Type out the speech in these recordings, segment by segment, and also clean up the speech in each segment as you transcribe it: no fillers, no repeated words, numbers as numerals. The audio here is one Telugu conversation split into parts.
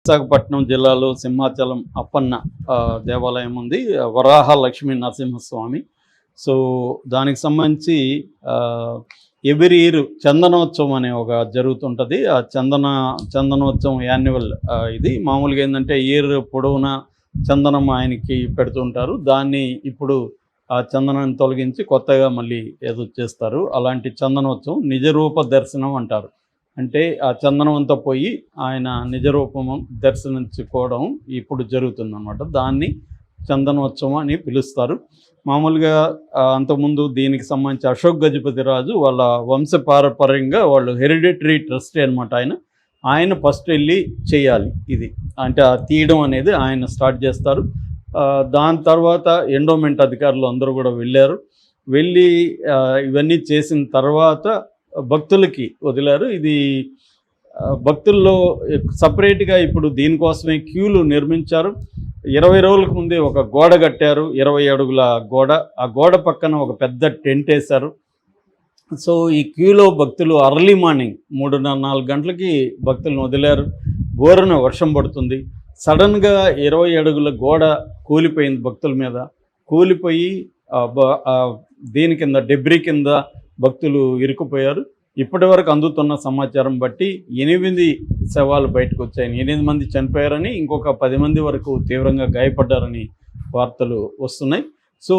విశాఖపట్నం జిల్లాలో సింహాచలం అప్పన్న దేవాలయం ఉంది. వరాహ లక్ష్మీ నరసింహస్వామి. సో దానికి సంబంధించి ఎవ్రీ ఇయర్ చందనోత్సవం అనే ఒక జరుగుతుంటుంది. ఆ చందనోత్సవం యాన్యువల్ ఇది మామూలుగా ఏంటంటే ఇయర్ పొడవునా చందనం ఆయనకి పెడుతుంటారు. దాన్ని ఇప్పుడు ఆ చందనాన్ని తొలగించి కొత్తగా మళ్ళీ ఏదో చేస్తారు. అలాంటి చందనోత్సవం నిజరూప దర్శనం అంటారు. అంటే ఆ చందనం అంతా పోయి ఆయన నిజరూపము దర్శించుకోవడం ఇప్పుడు జరుగుతుందన్నమాట. దాన్ని చందనోత్సవం అని పిలుస్తారు. మామూలుగా అంతకుముందు దీనికి సంబంధించి అశోక్ గజపతి రాజు వాళ్ళ వంశపారపర్యంగా వాళ్ళు హెరిడిటరీ ట్రస్టీ అనమాట. ఆయన ఫస్ట్ వెళ్ళి చేయాలి ఇది, అంటే ఆ తీయడం అనేది ఆయన స్టార్ట్ చేస్తారు. దాని తర్వాత ఎండోమెంట్ అధికారులు అందరూ కూడా వెళ్ళి ఇవన్నీ చేసిన తర్వాత భక్తులకి వదిలారు. ఇది భక్తుల్లో సపరేట్గా ఇప్పుడు దీనికోసమే క్యూలు నిర్మించారు. 20 రోజులకు ముందే ఒక గోడ కట్టారు, 20 అడుగుల గోడ. ఆ గోడ పక్కన ఒక పెద్ద టెంట్ వేశారు. సో ఈ క్యూలో భక్తులు అర్లీ మార్నింగ్ 3:30-4 గంటలకి భక్తులను వదిలారు. ఘోరన వర్షం పడుతుంది. సడన్గా 20 అడుగుల గోడ కూలిపోయింది భక్తుల మీద. కూలిపోయి దీని కింద డెబ్రీ కింద భక్తులు ఇరుక్కుపోయారు. ఇప్పటి వరకు అందుతున్న సమాచారం బట్టి 8 శవాలు బయటకు వచ్చాయి. 8 మంది చనిపోయారని, ఇంకొక 10 మంది వరకు తీవ్రంగా గాయపడ్డారని వార్తలు వస్తున్నాయి. సో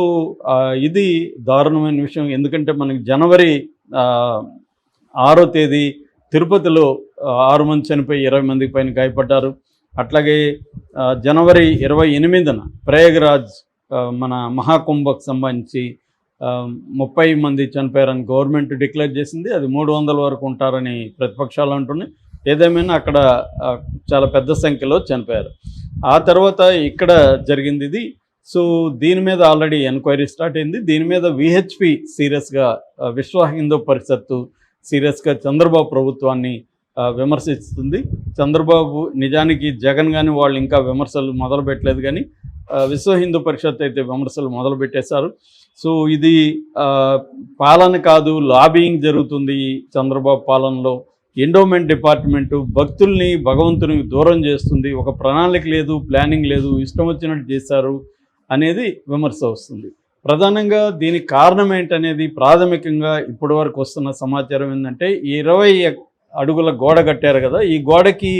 ఇది దారుణమైన విషయం. ఎందుకంటే మనకి జనవరి 6వ తేదీ తిరుపతిలో 6 మంది చనిపోయి 20 మందికి పైన గాయపడ్డారు. అట్లాగే జనవరి 28న ప్రయాగరాజ్ మన మహాకుంభకు సంబంధించి 30 మంది చనిపోయారని గవర్నమెంట్ డిక్లేర్ చేసింది. అది 300 వరకు ఉంటారని ప్రతిపక్షాలు అంటున్నాయి. ఏదేమైనా అక్కడ చాలా పెద్ద సంఖ్యలో చనిపోయారు. ఆ తర్వాత ఇక్కడ జరిగింది ఇది. సో దీని మీద ఆల్రెడీ ఎంక్వైరీ స్టార్ట్ అయింది. దీని మీద విహెచ్పి సీరియస్గా, విశ్వ హిందూ పరిషత్తు సీరియస్గా చంద్రబాబు ప్రభుత్వాన్ని విమర్శిస్తుంది. చంద్రబాబు నిజానికి జగన్ కానీ వాళ్ళు ఇంకా విమర్శలు మొదలు పెట్టలేదు, కానీ విశ్వ హిందూ పరిషత్ అయితే విమర్శలు మొదలు పెట్టేశారు. సో ఇది పాలన కాదు, లాబియింగ్ జరుగుతుంది చంద్రబాబు పాలనలో. ఎండోమెంట్ డిపార్ట్మెంటు భక్తుల్ని భగవంతునికి దూరం చేస్తుంది. ఒక ప్రణాళిక లేదు, ప్లానింగ్ లేదు, ఇష్టం వచ్చినట్టు చేశారు అనేది విమర్శ వస్తుంది. ప్రధానంగా దీనికి కారణం ఏంటనేది ప్రాథమికంగా ఇప్పటి వరకు వస్తున్న సమాచారం ఏంటంటే 20 అడుగుల గోడ కట్టారు కదా, ఈ గోడకి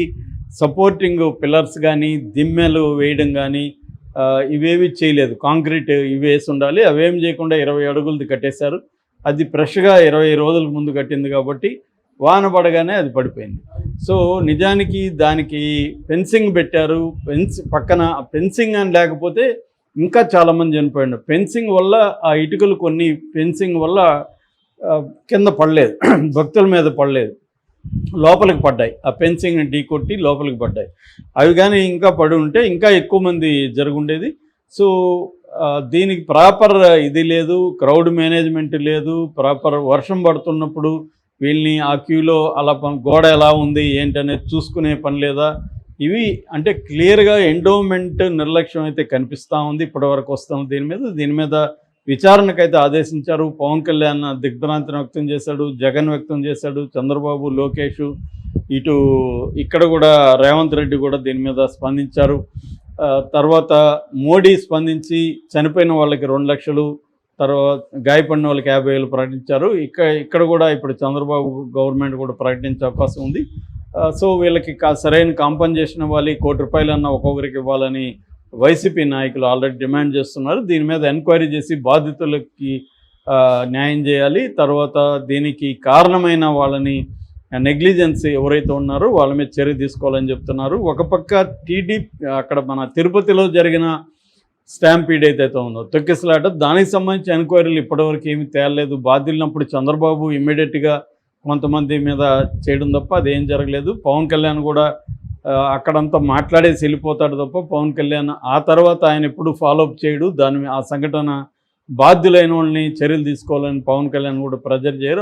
సపోర్టింగ్ పిల్లర్స్ కానీ దిమ్మెలు వేయడం కానీ ఇవేవి చేయలేదు. కాంక్రీట్ ఇవి వేసి ఉండాలి, అవేం చేయకుండా 20 అడుగులది కట్టేశారు. అది ఫ్రెష్గా 20 రోజుల ముందు కట్టింది కాబట్టి వాన పడగానే అది పడిపోయింది. సో నిజానికి దానికి ఫెన్సింగ్ పెట్టారు. పక్కన ఫెన్సింగ్ అని లేకపోతే ఇంకా చాలామంది చనిపోయారు. ఫెన్సింగ్ వల్ల ఆ ఇటుకలు కొన్ని ఫెన్సింగ్ వల్ల కింద పడలేదు, భక్తుల మీద పడలేదు, లోపలికి పడ్డాయి. ఆ ఫెన్సింగ్ని ఢీకొట్టి లోపలికి పడ్డాయి. అవి కానీ ఇంకా పడి ఉంటే ఇంకా ఎక్కువ మంది జరుగుండేది. సో దీనికి ప్రాపర్ ఇది లేదు, క్రౌడ్ మేనేజ్మెంట్ లేదు. ప్రాపర్ వర్షం పడుతున్నప్పుడు వీళ్ళని ఆ క్యూలో అలా గోడ ఎలా ఉంది ఏంటనేది చూసుకునే పని లేదా? ఇవి అంటే క్లియర్గా ఎండోమెంట్ నిర్లక్ష్యం అయితే కనిపిస్తూ ఉంది ఇప్పటివరకు వస్తున్న దీని మీద విచారణకైతే ఆదేశించారు. పవన్ కళ్యాణ్ దిగ్భ్రాంతిని వ్యక్తం చేశాడు, జగన్ వ్యక్తం చేశాడు, చంద్రబాబు, లోకేష్, ఇక్కడ కూడా రేవంత్ రెడ్డి కూడా దీని మీద స్పందించారు. తర్వాత మోడీ స్పందించి చనిపోయిన వాళ్ళకి 2 లక్షలు, తర్వాత గాయపడిన వాళ్ళకి 50,000 ప్రకటించారు. ఇక్కడ కూడా ఇప్పుడు చంద్రబాబు గవర్నమెంట్ కూడా ప్రకటించే అవకాశం ఉంది. సో వీళ్ళకి సరైన కాంపన్సేషన్ ఇవ్వాలి, ₹1,00,00,000 ఒక్కొక్కరికి ఇవ్వాలని వైసీపీ నాయకులు ఆల్రెడీ డిమాండ్ చేస్తున్నారు. దీని మీద ఎంక్వైరీ చేసి బాధితులకి న్యాయం చేయాలి. తర్వాత దీనికి కారణమైన వాళ్ళని నెగ్లిజెన్స్ ఎవరైతే ఉన్నారో వాళ్ళ మీద చర్య తీసుకోవాలని చెప్తున్నారు. ఒక పక్క అక్కడ మన తిరుపతిలో జరిగిన స్టాంపీడ్ ఏదైతే ఉందో, తొక్కిసలాట, దానికి సంబంధించి ఎంక్వైరీలు ఇప్పటివరకు ఏమీ తేలలేదు. బాధ్యులున్నప్పుడు చంద్రబాబు ఇమ్మీడియట్గా కొంతమంది మీద చేయడం తప్ప అదేం జరగలేదు. పవన్ కళ్యాణ్ కూడా అక్కడంతా మాట్లాడేసి వెళ్ళిపోతాడు తప్ప పవన్ కళ్యాణ్ ఆ తర్వాత ఆయన ఎప్పుడు ఫాలోఅప్ చేయడు. ఆ సంఘటన బాధ్యులైన వాళ్ళని చర్యలు తీసుకోవాలని పవన్ కళ్యాణ్ కూడా ప్రెజర్ చేయరు.